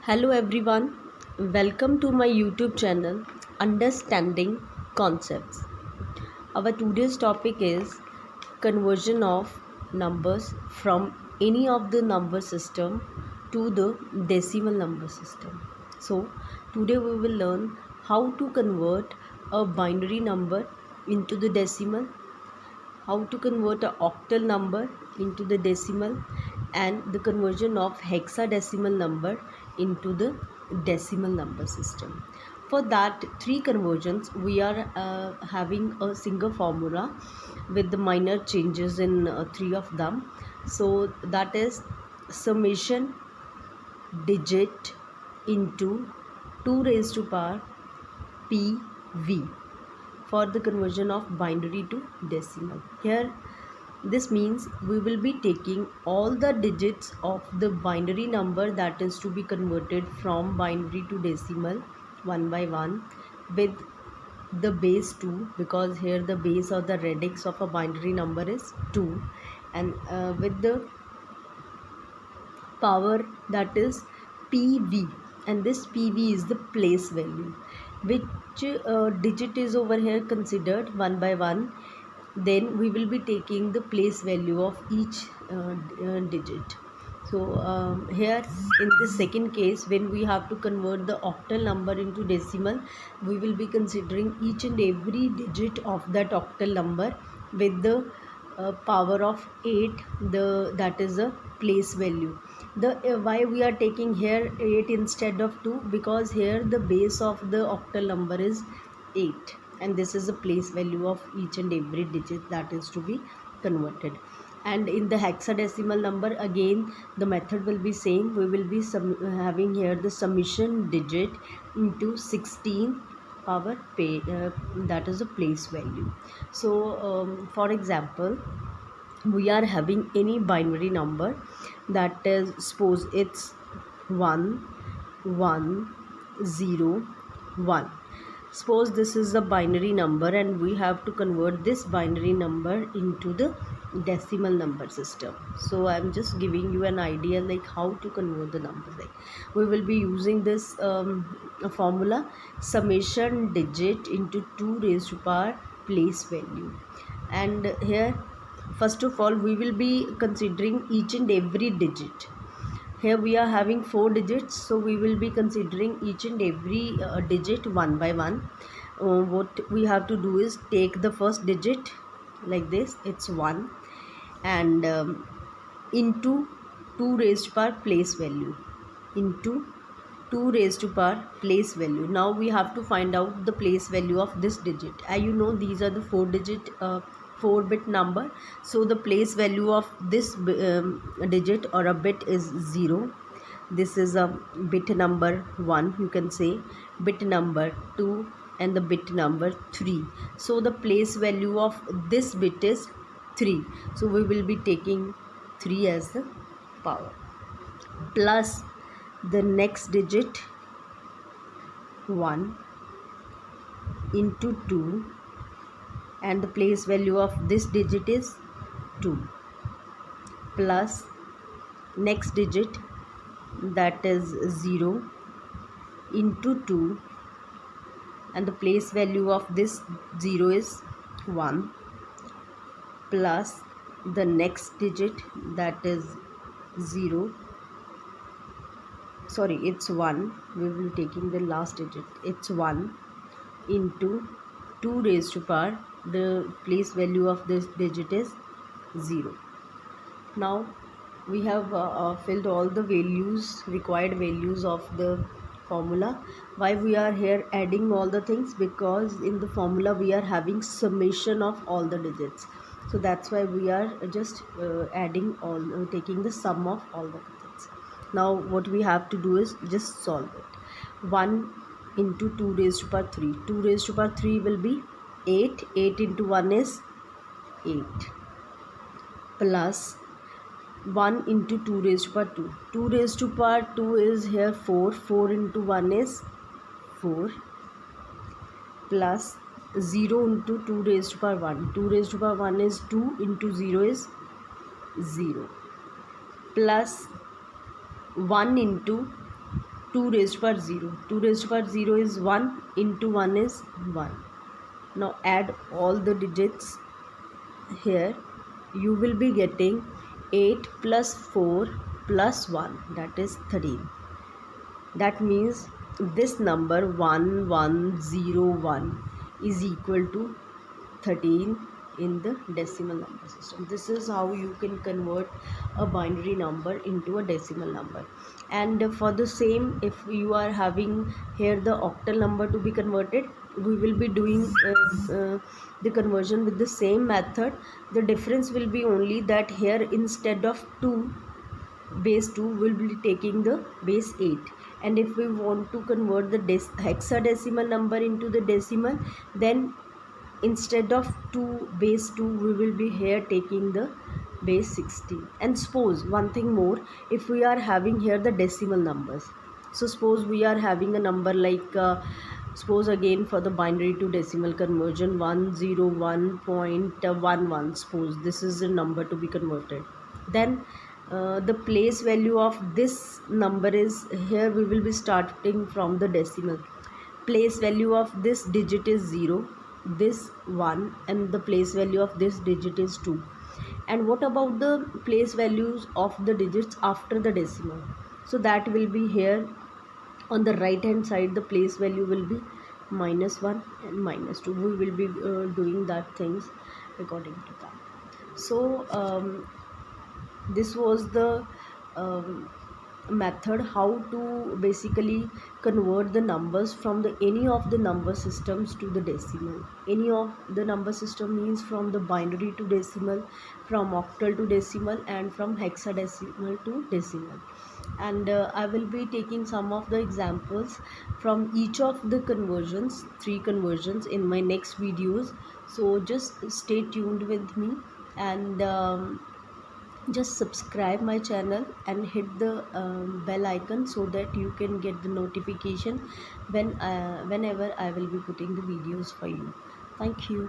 Hello everyone, welcome to my YouTube channel Understanding Concepts. Our today's topic is conversion of numbers from any of the number system to the decimal number system. So today we will learn how to convert a binary number into the decimal, how to convert a octal number into the decimal, and the conversion of hexadecimal number into the decimal number system. For that three conversions we are having a single formula with the minor changes in three of them. So that is summation digit into 2 raised to power PV for the conversion of binary to decimal. Here this means we will be taking all the digits of the binary number that is to be converted from binary to decimal one by one with the base 2, because here the base or the radix of a binary number is 2, and with the power that is PV, and this PV is the place value. Which digit is over here considered one by one, then we will be taking the place value of each digit. So here in the second case, when we have to convert the octal number into decimal, we will be considering each and every digit of that octal number with the power of 8, that is a place value. The why we are taking here 8 instead of 2, because here the base of the octal number is 8, and this is the place value of each and every digit that is to be converted. And in the hexadecimal number, again the method will be same. We will be having here the summation digit into 16 power pay, that is a place value. So for example, we are having any binary number, that is, suppose it's 1 1 0 1. Suppose this is a binary number and we have to convert this binary number into the decimal number system. So I'm just giving you an idea like how to convert the numbers. Like we will be using this formula, summation digit into 2 raised to power place value. And here first of all we will be considering each and every digit. Here we are having 4 digits, so we will be considering each and every digit one by one. What we have to do is take the first digit like this, it's 1, and into 2 raised to power place value, into 2 raised to power place value. Now we have to find out the place value of this digit. You know these are the 4-bit number, so the place value of this digit or a bit is 0. This is a bit number 1, you can say, bit number 2, and the bit number 3. So the place value of this bit is 3, so we will be taking 3 as the power, plus the next digit 1 into 2, and the place value of this digit is 2, plus next digit, that is 0 into 2, and the place value of this 0 is 1, plus the next digit, that is 0, sorry, it's 1, we will be taking the last digit, it's 1 into 2 raised to power, the place value of this digit is 0. Now we have filled all the values, required values of the formula. Why we are here adding all the things? Because in the formula we are having summation of all the digits, so that's why we are just adding all, taking the sum of all the digits. Now what we have to do is just solve it. 1 into 2 raised to power 3, 2 raised to power 3 will be 8, 8 into 1 is 8, plus 1 into 2 raised to power 2, 2 raised to power 2 is here 4, 4 into 1 is 4, plus 0 into 2 raised to power 1, 2 raised to power 1 is 2, into 0 is 0, plus 1 into 2 raised power 0. 2 raised power 0 is 1, into 1 is 1. Now add all the digits here. You will be getting 8 plus 4 plus 1, that is 13. That means this number 1101 is equal to 13 in the decimal number system. This is how you can convert a binary number into a decimal number. And for the same, if you are having here the octal number to be converted, we will be doing the conversion with the same method. The difference will be only that here instead of 2 base 2 will be taking the base 8, and if we want to convert the hexadecimal number into the decimal, then instead of 2 base 2 we will be here taking the base 16. And suppose one thing more, if we are having here the decimal numbers, so suppose we are having a number like suppose again for the binary to decimal conversion 101.11, suppose this is the number to be converted, then the place value of this number is here, we will be starting from the decimal. Place value of this digit is 0, this 1, and the place value of this digit is 2. And what about the place values of the digits after the decimal? So that will be here on the right hand side, the place value will be -1 and -2. We will be doing that things according to that. So this was the method how to basically convert the numbers from the any of the number systems to the decimal. Any of the number system means from the binary to decimal, from octal to decimal, and from hexadecimal to decimal. And I will be taking some of the examples from each of the conversions, 3 conversions, in my next videos. So just stay tuned with me, and just subscribe my channel and hit the bell icon so that you can get the notification whenever I will be putting the videos for you. Thank you.